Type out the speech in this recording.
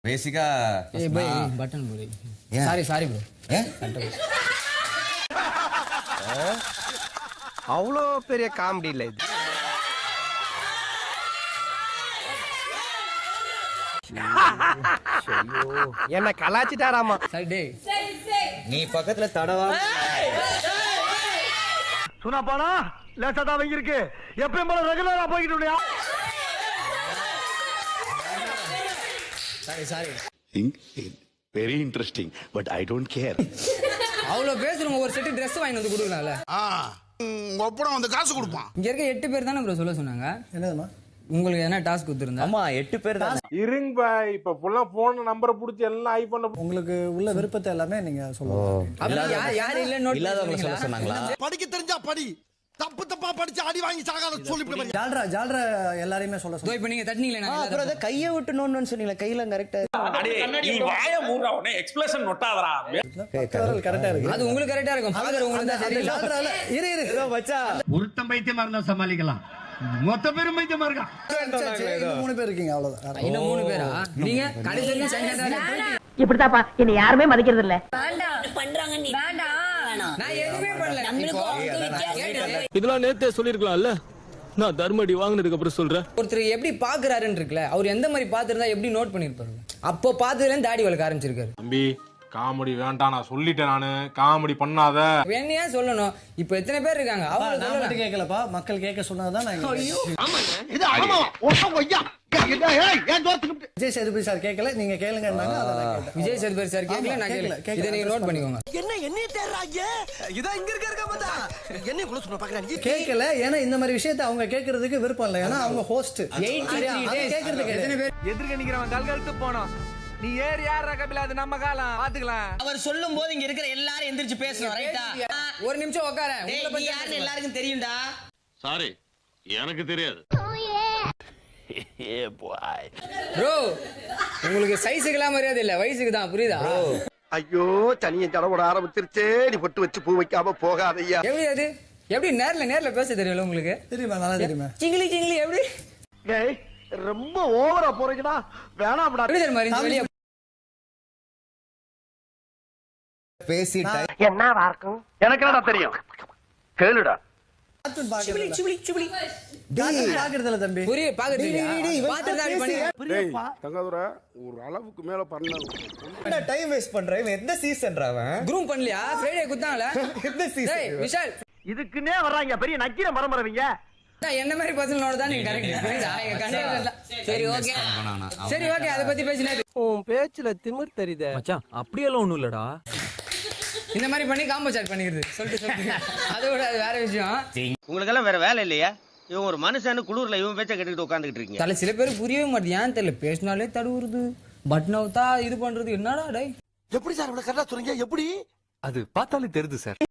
பேசிக்கா button bro. Sorry bro. அவ்வளோ பெரிய காமெடி இல்ல இது. என்ன கலாச்சிட்டாராமா. சரி டேய் நீ பக்கத்துல தடவா சுனா பானா லேசா தான் வாங்கி இருக்கு. எப்பயும் போல ரெகுலரா போய்கிட்டு sorry very interesting but I don't care. அவ்வளோ பேசுறவங்க ஒரு செட்டு ட்ரெஸ் வாங்கி வந்து கொடுக்கலாம்ல. ஒப்படம் வந்து காசு கொடுப்பான். இங்க இருக்க 8 பேர் தானே ப்ரோ சொல்ல சொன்னாங்க. என்னதுமா உங்களுக்கு என்ன டாஸ்க் கொடுத்துருந்தா? ஆமா 8 பேர் தான். இருங்க பாய், இப்ப ஃபுல்லா போன் நம்பரை புடிச்சு எல்லாம் ஐபோன்ல உங்களுக்கு உள்ள விருப்பத்தை எல்லாமே நீங்க சொல்லலாம். யார் இல்ல நோட் இல்லாதவங்க சொல்ல சொன்னாங்களா? படிக்க தெரிஞ்சா படி, தப்பு தப்பா படிச்சு அடி வாங்கி சாகாத சொல்லிட்டு ஜால்ரா எல்லாரையுமே சொல்ல தோ இப்போ நீங்க தட்டினீங்களே அப்புறம் அத கையை விட்டு நோன்னு சொன்னீங்களே, கையில கரெக்ட்டா நீ வாய மூடுறா, உடனே எக்ஸ்பிரஷன் நொட்டாதடா. கரெக்டா இருக்கு. அது உங்களுக்கு கரெக்டா இருக்கும். பாக்குற உங்களுக்கு தான் தெரியல. ஜால்ரால இரு மச்சான் ஒருத்தன் பைத்தியமா இருந்தா சமாளிக்கலாம், மொத்த பேரும் பைத்தியமா இருக்கா. இன்னும் 3 பேர் இருக்கீங்க அவ்வளவுதான். இன்னும் 3 பேரா? நீங்க கடைசி வரைக்கும் சைலண்டா இப்படிதாப்பா என்ன யாருமே மதிக்கிறது இல்ல. பண்றாங்க நீ வேண்டாம். நான் எதுவுமே பண்ணல. இதெல்லாம் நேத்தே சொல்லிருக்கலாம்ல. நான் தர்மடி வாங்கினதுக்கு அப்புறம் சொல்றேன். ஒருத்தர் எப்படி பாக்குறாருன்னு இருக்குல்ல, அவர் எந்த மாதிரி பாத்துருந்தா எப்படி நோட் பண்ணிருப்பாரு. அப்போ பார்த்ததுல இருந்து தாடி வளர்க்க ஆரம்பிச்சிருக்காரு. தம்பி காமெடி வேண்டாம், நான் சொல்லிட்டேன். நானு காமெடி பண்ணாத. வேணையா சொல்லணும். இப்போ எத்தனை பேர் இருக்காங்க? அவங்க நான் மட்டும் கேட்கலப்பா, மக்கள் கேட்க சொன்னதான் நான் இது ஆமா ஒருத்தன் ஐயா ஏன் தோத்துக்கிட்டு விஜய் சேதுபதி சார் கேட்கல, நீங்க கேளுங்கன்னாங்க. அதான் கேட்டேன். விஜய் சேதுபதி சார் கேட்கல, நான் கேட்கல. இதை நீங்க நோட் பண்ணிக்கோங்க. என்ன தேடுறாங்க? இதான் இங்க இருக்க பார்த்தா என்ன குள்ள சொல்ல பாக்குறாங்க. கேட்கல, ஏன்னா இந்த மாதிரி விஷயத்தை அவங்க கேட்கறதுக்கு விருப்பம் இல்லை. ஏன்னா அவங்க ஹோஸ்ட். கேட்கறதுக்கு எத்தனை பேர் எதிர்க்க நிக்கிறவன் கல்கழுத்து போனோம். நீ ஏர் யார் கபில, அது நம்ம காலம் பாத்துக்கலாம். அவர் சொல்லும் போது இங்க இருக்கிற எல்லாரும் எந்திரிச்சு பேசணும். ரைட்டா? ஒரு நிமிஷம் உட்கார. உங்களை பத்தி யாருன்னு எல்லாருக்கும் தெரியும்டா. சாரி எனக்கு தெரியாது. ப்ரோ உங்களுக்கு சைஸுக்குலாம் மரியாதை இல்ல, வயசுக்கு தான். புரியுதா? ஐயோ சனியை தடவோட ஆரம்பிச்சிருச்சே. நீ பொட்டு வச்சு பூ வைக்காம போகாதையா. எப்படி அது எப்படி நேர்ல பேச தெரியல உங்களுக்கு? தெரியுமா? நல்லா தெரியுமா? சிங்கிலி எப்படி ரொம்ப ஓவரா போறீங்கடா, வேணாம்டா. எப்படி தெரியுமா? வெளிய பேசி என்ன வார்க்கும் எனக்கு என்னடா தெரியும், கேளுடா. பாக்குறதுல தம்பி புரிய பாக்குறது தங்கதுரை ஒரு அளவுக்கு மேல பண்ண டைம் வேஸ்ட் பண்ற. இவன் எந்த சீசன்டா அவன்? குரூம் பண்ணலையா? ஃப்ரைடே குத்தாங்கல. எந்த சீசன்? விஷால் இதுக்குன்னே வர்றாங்க பெரிய நக்கீர மரமறவங்க. என்ன மாதிரி பர்சனலோட தான் நீங்க கரெக்ட். புரியுதா? எங்க கண்டென்ட்ல. சரி ஓகே அத பத்தி பேசினா உன் பேச்சுல திமிர் தெரியுதே மச்சான். அப்படியெல்லாம் ஒண்ணும் இல்லடா. இந்த மாதிரி பண்ணி காம்போ சாட் பண்ணிக்கிறது சொல்லிட்டு அதோட அது வேற விஷயம். உங்களுக்கு எல்லாம் வேற வேலை இல்லையா? இவன் ஒரு மனுஷன் குளூர்ல இவன் பேச்ச கேட்டுக்கிட்டு உட்காந்துக்கிட்டு இருக்கீங்க. தலை சில பேர் புரியவே மாட்டேன். ஏன் தெரியல, பேசினாலே தடுவுறது, பட்டன் அவுத்தா இது பண்றது. என்னடா டேய், எப்படி சார் இவ்வளவு கரெக்டா சொல்றீங்க? எப்படி அது பார்த்தாலே தெரியுது சார்.